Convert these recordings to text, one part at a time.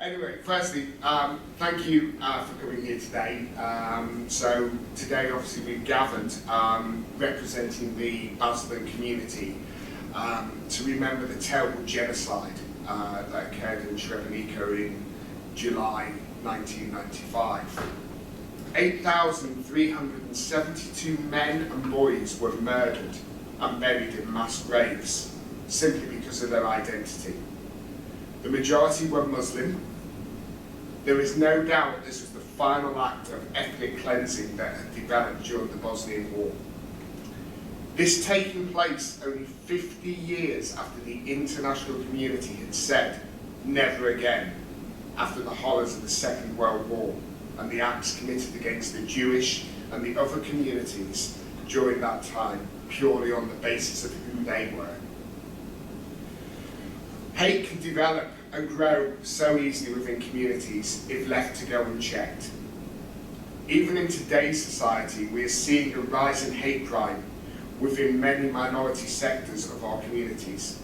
Anyway, firstly, thank you for coming here today. So today, obviously, we've gathered representing the Bosnian community to remember the terrible genocide that occurred in Srebrenica in July 1995. 8,372 men and boys were murdered and buried in mass graves simply because of their identity. The majority were Muslim. There is no doubt this was the final act of ethnic cleansing that had developed during the Bosnian War. This taking place only 50 years after the international community had said, never again, after the horrors of the Second World War and the acts committed against the Jewish and the other communities during that time, purely on the basis of who they were. Hate can develop and grow so easily within communities if left to go unchecked. Even in today's society, we are seeing a rise in hate crime within many minority sectors of our communities.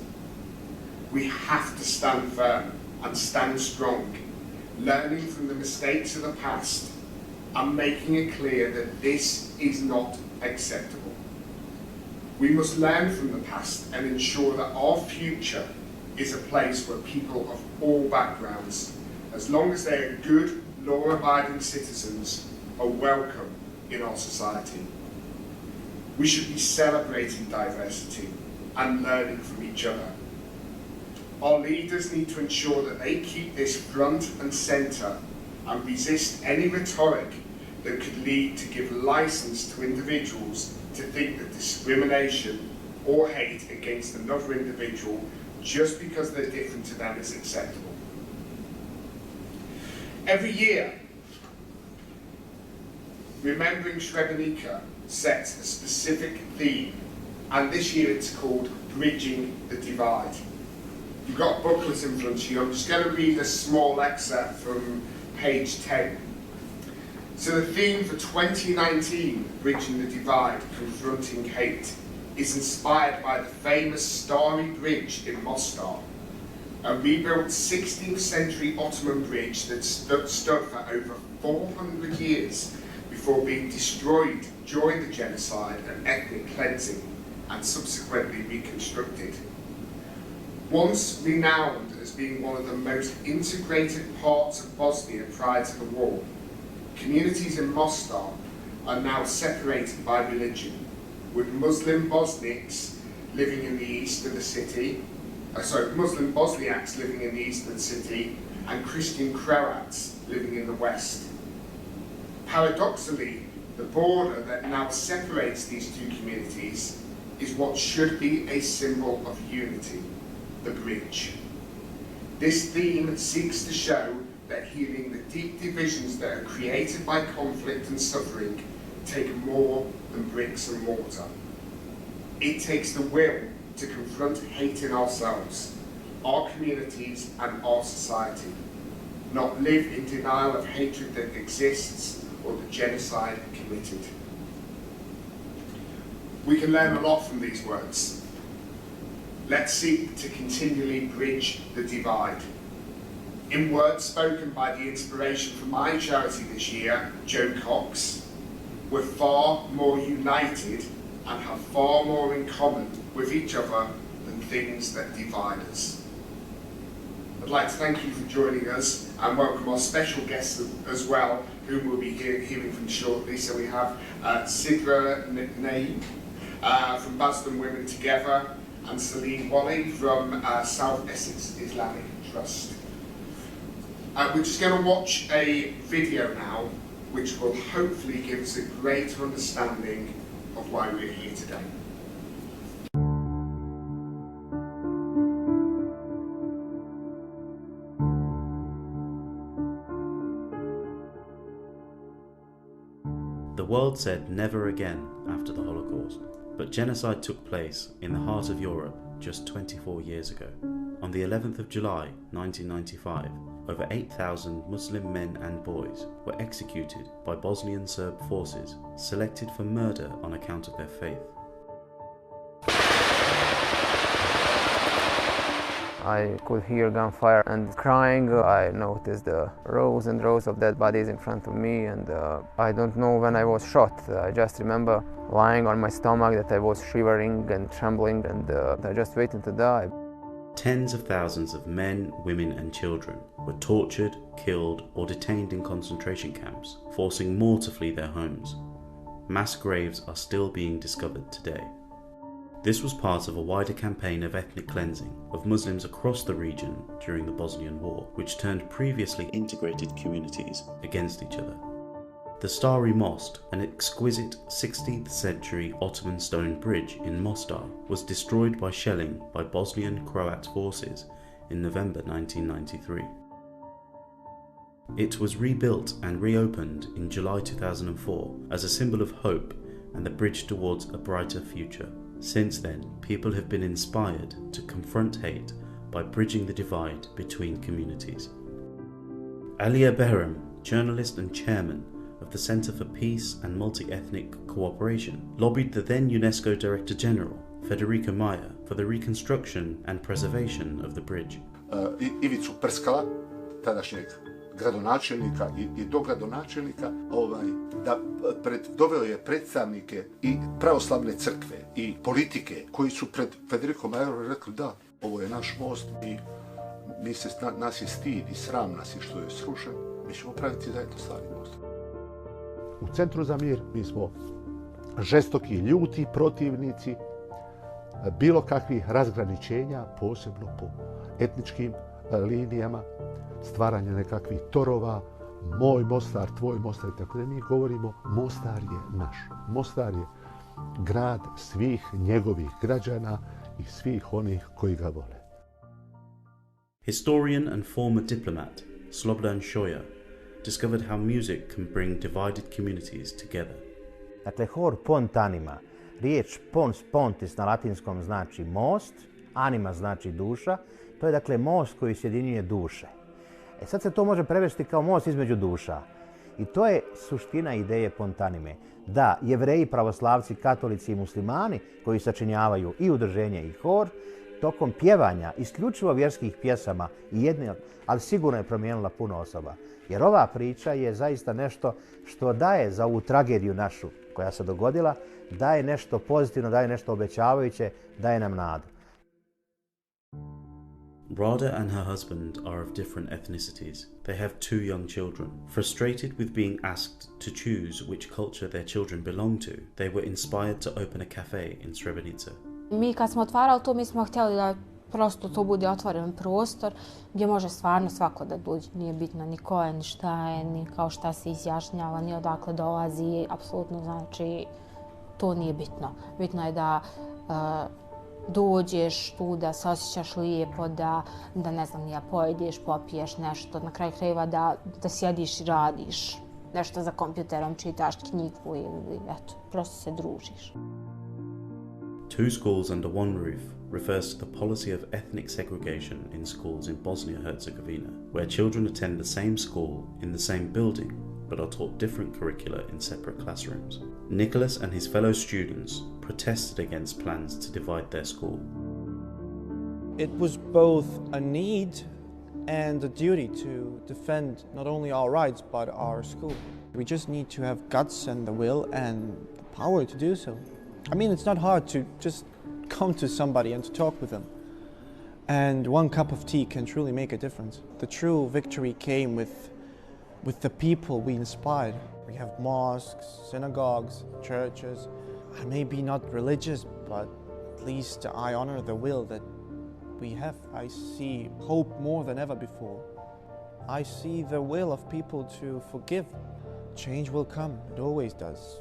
We have to stand firm and stand strong, learning from the mistakes of the past and making it clear that this is not acceptable. We must learn from the past and ensure that our future is a place where people of all backgrounds, as long as they are good, law-abiding citizens, are welcome in our society. We should be celebrating diversity and learning from each other. Our leaders need to ensure that they keep this front and centre and resist any rhetoric that could lead to give licence to individuals to think that discrimination or hate against another individual just because they're different to them is acceptable. Every year, Remembering Srebrenica sets a specific theme, and this year it's called Bridging the Divide. You've got a booklet in front of you. I'm just going to read a small excerpt from page 10. So the theme for 2019, Bridging the Divide, Confronting Hate, is inspired by the famous Starry Bridge in Mostar, a rebuilt 16th century Ottoman bridge that stood for over 400 years before being destroyed during the genocide and ethnic cleansing and subsequently reconstructed. Once renowned as being one of the most integrated parts of Bosnia prior to the war, communities in Mostar are now separated by religion, with Muslim Bosniaks living in the east of the city, Muslim Bosniaks living in the east of the city, and Christian Croats living in the west. Paradoxically, the border that now separates these two communities is what should be a symbol of unity, the bridge. This theme seeks to show that healing the deep divisions that are created by conflict and suffering take more than bricks and mortar. It takes the will to confront hate in ourselves, our communities and our society, not live in denial of hatred that exists or the genocide committed. We can learn a lot from these words. Let's seek to continually bridge the divide. In words spoken by the inspiration for my charity this year, Joe Cox, we're far more united and have far more in common with each other than things that divide us. I'd like to thank you for joining us and welcome our special guests as well, whom we'll be hearing from shortly. So we have Sidra Naeem from Bosnian Women Together and Celine Wally from South Essex Islamic Trust. We're just going to watch a video now which will hopefully give us a greater understanding of why we're here today. The world said never again after the Holocaust, but genocide took place in the heart of Europe just 24 years ago. On the 11th of July 1995, over 8,000 Muslim men and boys were executed by Bosnian Serb forces selected for murder on account of their faith. I could hear gunfire and crying. I noticed the rows and rows of dead bodies in front of me, and I don't know when I was shot. I just remember lying on my stomach, that I was shivering and trembling, and I just waiting to die. Tens of thousands of men, women and children were tortured, killed or detained in concentration camps, forcing more to flee their homes. Mass graves are still being discovered today. This was part of a wider campaign of ethnic cleansing of Muslims across the region during the Bosnian War, which turned previously integrated communities against each other. The Starry Mosque, an exquisite 16th century Ottoman stone bridge in Mostar, was destroyed by shelling by Bosnian Croat forces in November 1993. It was rebuilt and reopened in July 2004 as a symbol of hope and the bridge towards a brighter future. Since then, people have been inspired to confront hate by bridging the divide between communities. Alia Behram, journalist and chairman of the Centre for Peace and Multi-Ethnic Cooperation, lobbied the then UNESCO Director General, Federica Maia, for the reconstruction and preservation of the bridge. Ivicu Prskala, tadašnjeg gradonačelnika i dogradonačelnika, da doveo je predstavnike i pravoslavne crkve i politike koji su pred Federico Maiom rekli da, ovo je naš most i nas je stid i sram nas je što je srušen, mi ćemo praviti zajedno stari most. U Centru za mir mi smo žestoki, ljuti protivnici bilo kakvih razgraničenja, posebno po etničkim linijama, stvaranja nekakvih torova, moj Mostar, tvoj Mostar i tako da. Mi govorimo Mostar je naš. Mostar je grad svih njegovih građana i svih onih koji ga vole. Historian and former diplomat Slobodan Šoja discovered how music can bring divided communities together. Dakle, hor pont anima. Riječ pons pontis na latinskom znači most, anima znači duša. To je dakle most koji sjedinjuje duše. Sad se to može prevesti kao most između duša. I to je suština ideje pontanime. Da Jevreji, pravoslavci, katolici i muslimani koji sačinjavaju i udruženje i hor, tokom pjevanja isključivo vjerskih pjesama i jedne, ali sigurno je promijenila puno osoba. Jer ova priča je zaista nešto što daje za ovu tragediju našu koja se dogodila, daje nešto pozitivno, daje nešto obećavajuće, daje nam nadu. Rada and her husband are of different ethnicities. They have 2 young children. Frustrated with being asked to choose which culture their children belong to, they were inspired to open a cafe in Srebrenica. Mi kad smo otvarali to, mi smo htjeli da prosto to bude otvoren prostor gdje može stvarno svako da dođe. Nije bitno ni ko je, ni šta je, ni kao šta se izjašnjava, ni odakle dolazi. Apsolutno, znači, to nije bitno. Bitno je da dođeš tu, da se osjećaš lijepo, da ne znam, ja pojedeš, popiješ nešto, na kraju krajeva da sjediš i radiš nešto za kompjuterom, čitaš knjigu ili eto, prosto se družiš. 2 schools under one roof refers to the policy of ethnic segregation in schools in Bosnia-Herzegovina, where children attend the same school in the same building but are taught different curricula in separate classrooms. Nicholas and his fellow students protested against plans to divide their school. It was both a need and a duty to defend not only our rights but our school. We just need to have guts and the will and the power to do so. I mean, it's not hard to just come to somebody and to talk with them. And one cup of tea can truly make a difference. The true victory came with the people we inspired. We have mosques, synagogues, churches. I may be not religious, but at least I honor the will that we have. I see hope more than ever before. I see the will of people to forgive. Change will come, it always does.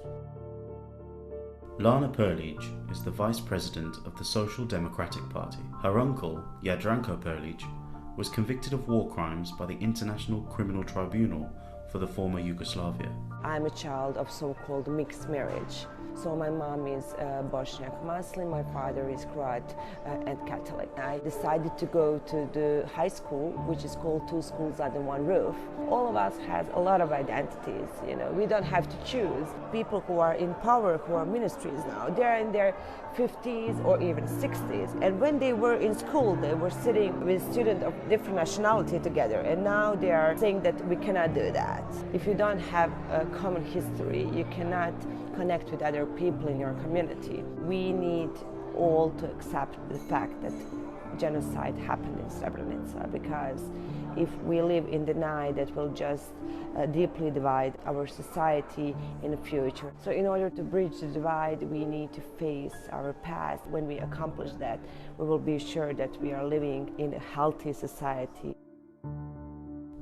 Lana Perlic is the vice president of the Social Democratic Party. Her uncle, Jadranko Perlic, was convicted of war crimes by the International Criminal Tribunal for the former Yugoslavia. I'm a child of so-called mixed marriage. So my mom is Bosnian Muslim, my father is Croat and Catholic. I decided to go to the high school, which is called Two Schools Under One Roof. All of us has a lot of identities, you know, we don't have to choose. People who are in power, who are ministries now, they're in their 50s or even 60s. And when they were in school, they were sitting with students of different nationality together. And now they are saying that we cannot do that. If you don't have a common history, you cannot connect with other people in your community. We need all to accept the fact that genocide happened in Srebrenica, because if we live in denial, that will just deeply divide our society in the future. So in order to bridge the divide, we need to face our past. When we accomplish that, we will be sure that we are living in a healthy society.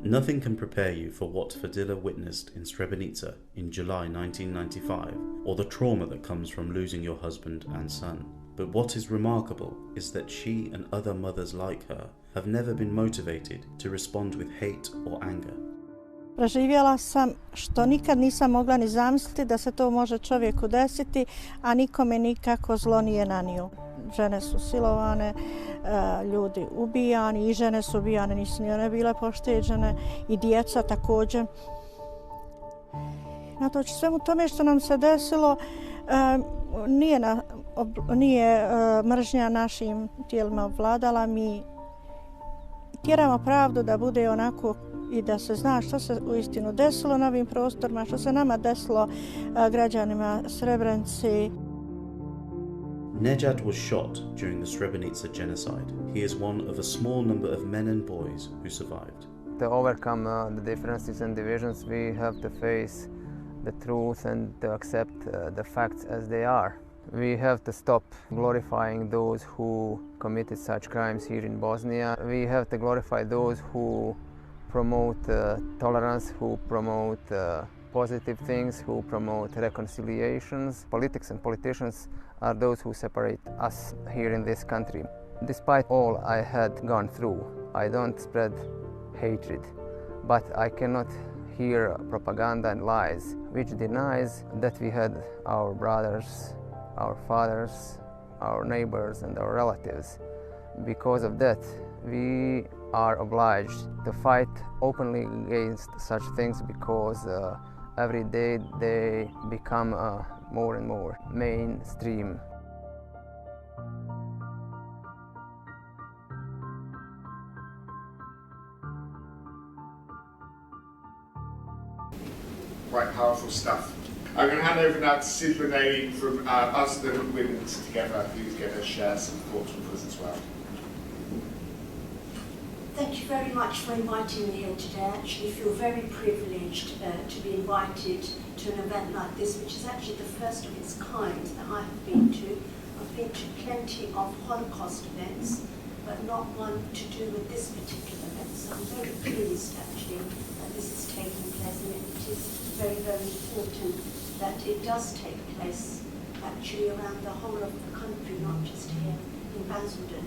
Nothing can prepare you for what Fadila witnessed in Srebrenica in July 1995, or the trauma that comes from losing your husband and son. But what is remarkable is that she and other mothers like her have never been motivated to respond with hate or anger. Proživjela sam što nikad nisam mogla ni zamisliti da se to može čovjeku desiti, a nikome nikako zlo nije nanio. Žene su silovane, ljudi ubijani, i žene su ubijane, nisu ni one bile pošteđene, i djeca također. Natoč svemu tome što nam se desilo, nije mržnja našim tijelima ovladala. Mi tjeramo pravdu da bude onako i da se zna što se uistinu desilo na ovim prostorima, što se nama desilo građanima Srebrenice. Nejad was shot during the Srebrenica genocide. He is one of a small number of men and boys who survived. To overcome the differences and divisions, we have to face the truth and to accept the facts as they are. We have to stop glorifying those who committed such crimes here in Bosnia. We have to glorify those who promote tolerance, who promote positive things, who promote reconciliations. Politics and politicians are those who separate us here in this country. Despite all I had gone through, I don't spread hatred, but I cannot hear propaganda and lies which denies that we had our brothers, our fathers, our neighbors and our relatives. Because of that, we are obliged to fight openly against such things, because every day they become more and more mainstream. Quite powerful stuff. I'm going to hand over now to Sidra and Naeem from Us the Women's Together, who's going to share some thoughts with us as well. Thank you very much for inviting me here today. I actually feel very privileged to be invited to an event like this, which is actually the first of its kind that I have been to. I've been to plenty of Holocaust events, but not one to do with this particular event. So I'm very pleased actually that this is taking place, and it is very, very important that it does take place actually around the whole of the country, not just here in Basildon.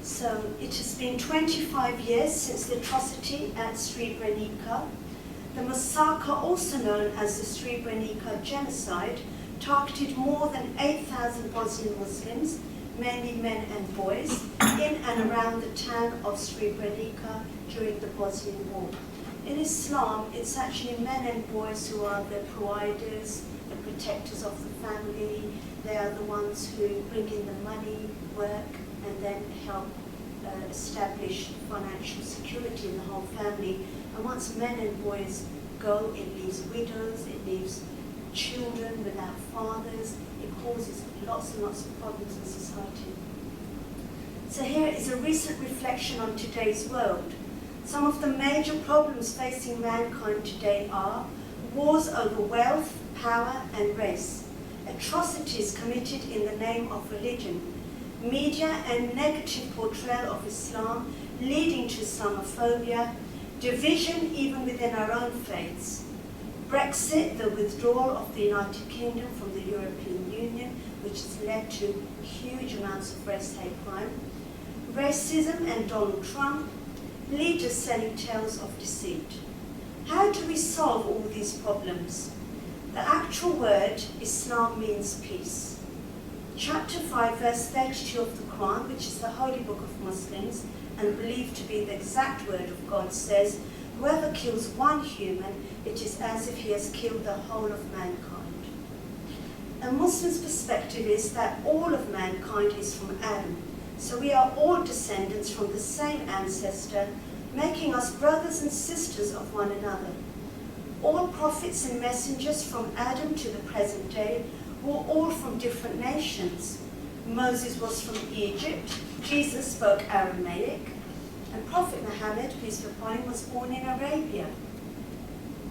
So it has been 25 years since the atrocity at Srebrenica. The massacre, also known as the Srebrenica Genocide, targeted more than 8,000 Bosnian Muslims, mainly men and boys, in and around the town of Srebrenica during the Bosnian War. In Islam, it's actually men and boys who are the providers, the protectors of the family. They are the ones who bring in the money, work, and then help establish financial security in the whole family. And once men and boys go, it leaves widows, it leaves children without fathers. It causes lots and lots of problems in society. So here is a recent reflection on today's world. Some of the major problems facing mankind today are wars over wealth, power and race, atrocities committed in the name of religion, media and negative portrayal of Islam leading to Islamophobia, division even within our own faiths, Brexit, the withdrawal of the United Kingdom from the European Union, which has led to huge amounts of race-hate crime, racism and Donald Trump, leaders selling tales of deceit. How do we solve all these problems? The actual word Islam means peace. Chapter 5 verse 32 of the Quran, which is the holy book of Muslims and believed to be the exact word of God, says, whoever kills one human, it is as if he has killed the whole of mankind. A Muslim's perspective is that all of mankind is from Adam, so we are all descendants from the same ancestor, making us brothers and sisters of one another. All prophets and messengers from Adam to the present day were all from different nations. Moses was from Egypt, Jesus spoke Aramaic, and Prophet Muhammad, peace be upon him, was born in Arabia.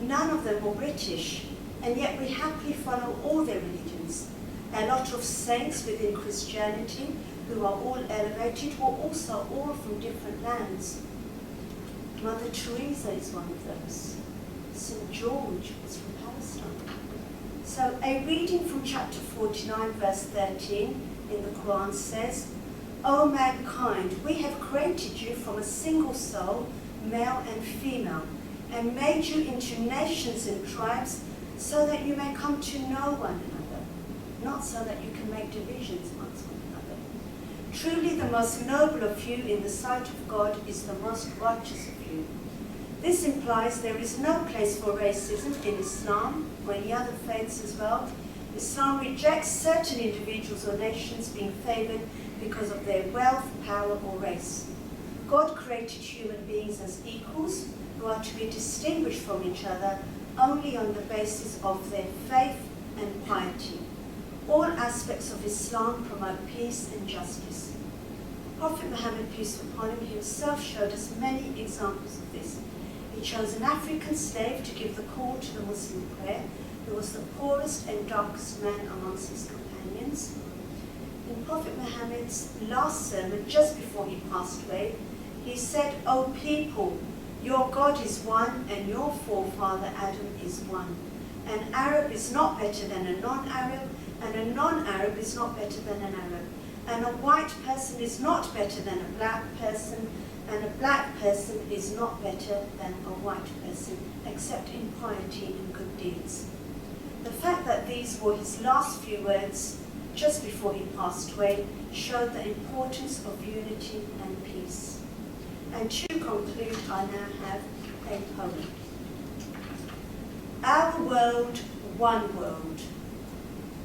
None of them were British, and yet we happily follow all their religions. A lot of saints within Christianity, who are all elevated, were also all from different lands. Mother Teresa is one of those. St. George was from Palestine. So a reading from chapter 49, verse 13 in the Quran says, O mankind, we have created you from a single soul, male and female, and made you into nations and tribes so that you may come to know one another, not so that you can make divisions amongst one another. Truly the most noble of you in the sight of God is the most righteous of you. This implies there is no place for racism in Islam or any other faiths as well. Islam rejects certain individuals or nations being favoured because of their wealth, power or race. God created human beings as equals who are to be distinguished from each other only on the basis of their faith and piety. All aspects of Islam promote peace and justice. Prophet Muhammad, peace be upon him, himself showed us many examples of this. He chose an African slave to give the call to the Muslim prayer, who was the poorest and darkest man amongst his companions. In Prophet Muhammad's last sermon, just before he passed away, he said, O people, your God is one and your forefather Adam is one. An Arab is not better than a non-Arab, and a non-Arab is not better than an Arab. And a white person is not better than a black person, and a black person is not better than a white person, except in piety and good deeds. The fact that these were his last few words, just before he passed away, showed the importance of unity and peace. And to conclude, I now have a poem. Our world, one world.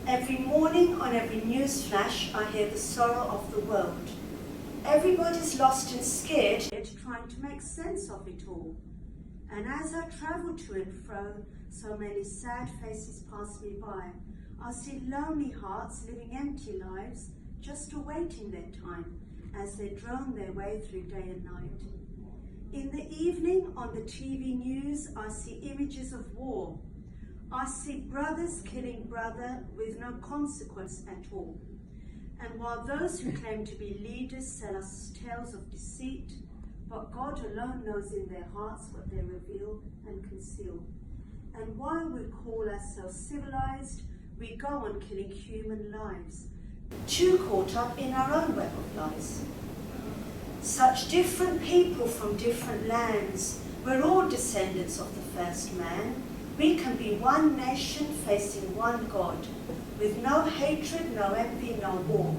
Every morning on every news flash, I hear the sorrow of the world. Everybody's lost and scared, trying to make sense of it all. And as I travel to and fro, so many sad faces pass me by. I see lonely hearts living empty lives, just awaiting their time as they drone their way through day and night. In the evening on the TV news, I see images of war. I see brothers killing brother with no consequence at all. And while those who claim to be leaders sell us tales of deceit, but God alone knows in their hearts what they reveal and conceal. And while we call ourselves civilized, we go on killing human lives, too caught up in our own web of lies. Such different people from different lands, we're all descendants of the first man. We can be one nation facing one God, with no hatred, no envy, no war.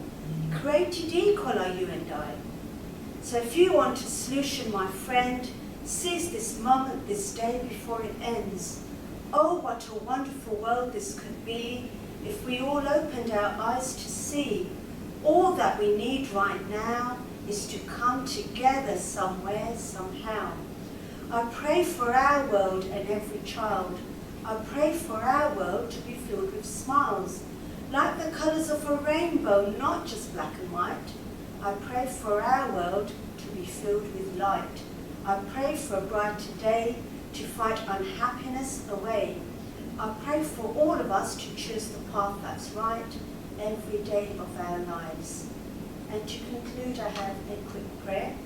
Created equal are you and I. So if you want a solution, my friend, seize this moment, this day before it ends. Oh, what a wonderful world this could be if we all opened our eyes to see. All that we need right now is to come together somewhere, somehow. I pray for our world and every child. I pray for our world to be filled with smiles, like the colours of a rainbow, not just black and white. I pray for our world to be filled with light. I pray for a brighter day to fight unhappiness away. I pray for all of us to choose the path that's right every day of our lives. And to conclude, I have a quick prayer.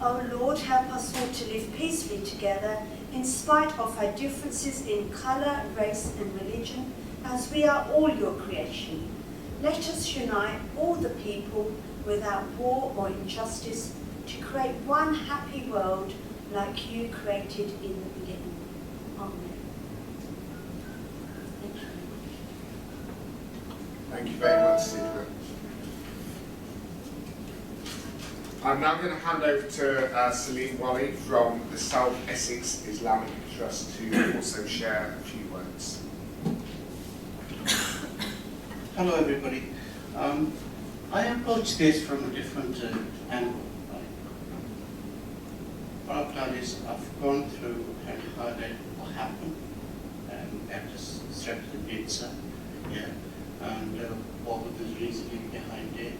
Oh Lord, help us all to live peacefully together in spite of our differences in colour, race and religion, as we are all your creation. Let us unite all the people without war or injustice to create one happy world like you created in the beginning. Thank you very much, Sidra. I'm now going to hand over to Salim Wali from the South Essex Islamic Trust to also share a few words. Hello everybody. I approach this from a different angle. What I've done is I've gone through and heard what happened after Srebrenica, and what was the reasoning behind it,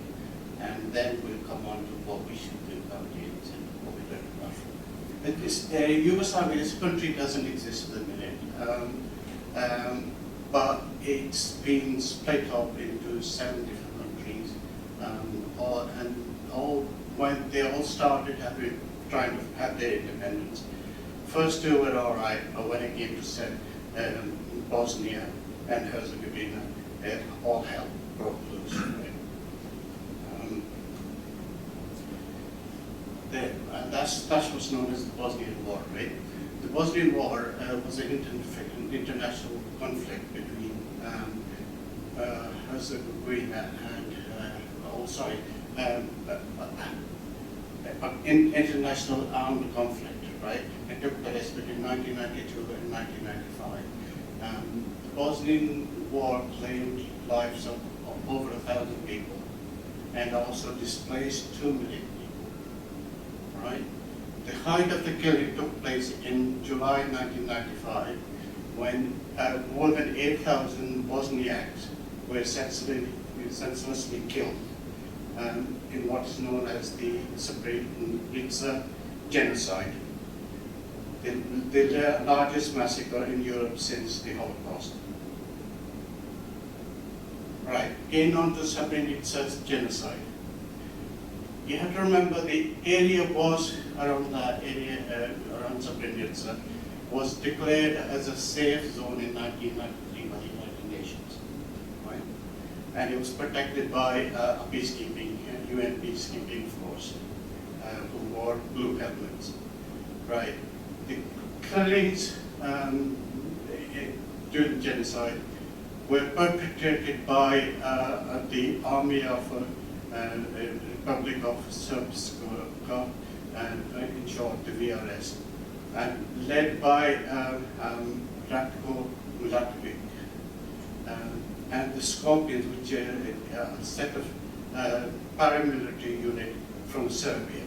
and then we'll come on to what we should do about it and what we learn about it. This, Yugoslavia, this country doesn't exist at the minute, but it's been split up into 7 different countries, when they all started trying to have their independence. First 2 were all right, but when it came to Bosnia and Herzegovina, all hell broke loose. Right? That's what's known as the Bosnian War, right? The Bosnian War was an international conflict between Herzegovina and international armed conflict, right? It took place between 1992 and 1995. The Bosnian War claimed lives of over 1,000 people and also displaced 2 million people, right? The height of the killing took place in July 1995 when more than 8,000 Bosniaks were senselessly killed in what is known as the Srebrenica Genocide, the largest massacre in Europe since the Holocaust. Right, getting on to Srebrenica's genocide. You have to remember the area was around that area, around Srebrenica, was declared as a safe zone in 1993 by the United Nations, right? And it was protected by a peacekeeping, UN peacekeeping force who wore blue helmets, right? The killings during the genocide were perpetrated by the army of Republic of Srpska, in short the VRS, and led by Ratko Mladic, and the Scorpions, which are a set of paramilitary unit from Serbia.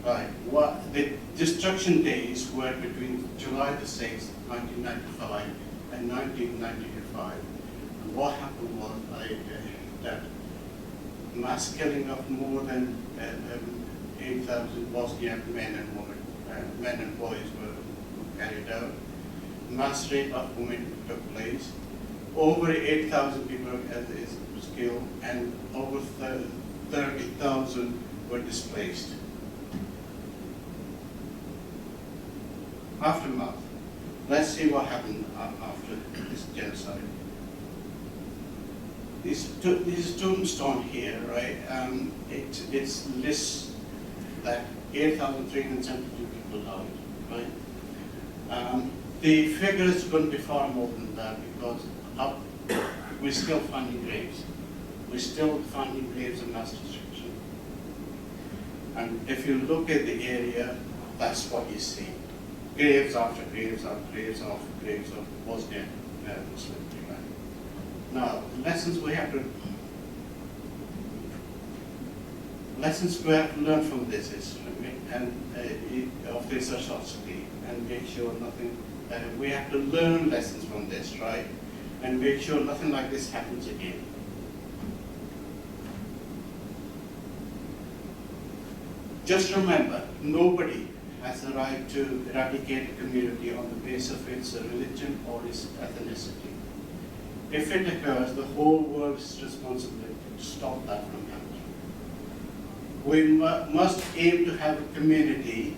Right. The destruction days were between July the 6th, 1995 and 1995. And what happened was that mass killing of more than 8,000 Bosniak men and boys were carried out. Mass rape of women took place. Over 8,000 people was killed, and over 30,000 were displaced. Aftermath. Let's see what happened after this genocide. This tombstone here, right? It lists that 8,372 people died, right? The figure is going to be far more than that because we're still finding graves. We're still finding graves of mass destruction. And if you look at the area, that's what you see. Graves after graves after graves after graves of Bosnian Muslims. Right? Now, the lessons we have to learn from this is, of this atrocity, and make sure nothing. We have to learn lessons from this, right? And make sure nothing like this happens again. Just remember, nobody has the right to eradicate a community on the basis of its religion or its ethnicity. If it occurs, the whole world's responsibility to stop that from happening. We must aim to have a community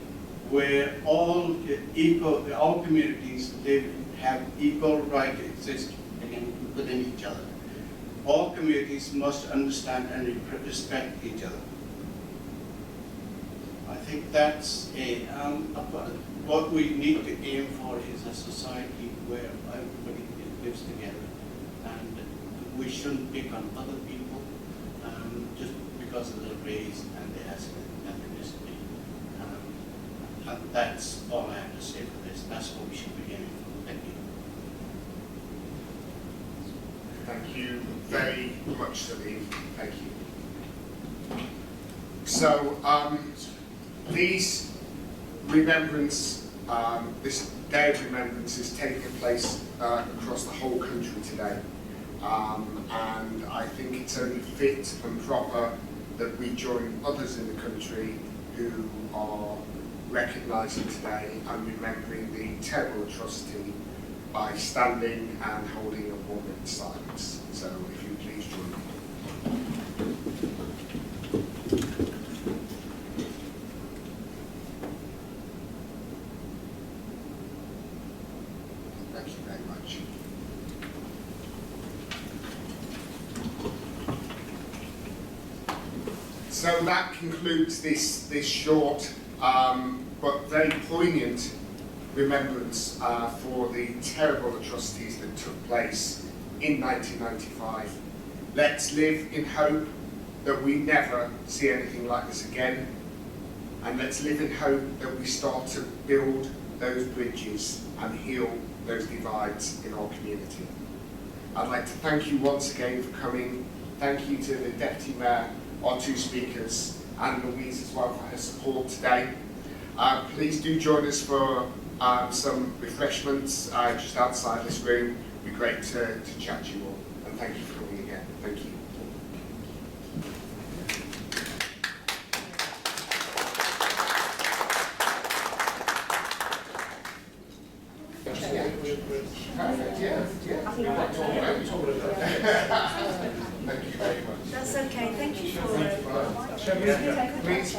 where all communities have equal right to exist within each other. All communities must understand and respect each other. I think that's what we need to aim for is a society where everybody lives together. And we shouldn't pick on other people just because of their race and their ethnicity. And that's all I have to say for this. That's what we should be aiming for. Thank you. Thank you very much, Naeem. Thank you. So, these remembrance, this Day of Remembrance is taking place across the whole country today. And I think it's only fit and proper that we join others in the country who are recognising today and remembering the terrible atrocity by standing and holding a moment of silence. So if you please join me. Thank you very much. So that concludes this short but very poignant remembrance for the terrible atrocities that took place in 1995. Let's live in hope that we never see anything like this again, and let's live in hope that we start to build those bridges and heal those divides in our community. I'd like to thank you once again for coming. Thank you to the Deputy Mayor, our two speakers, and Louise as well for her support today. Please do join us for some refreshments just outside this room. It'd be great to chat to you all, and thank you for coming again. Thank you. Perfect, yeah. Thank you very much. That's okay. Thank you for Please.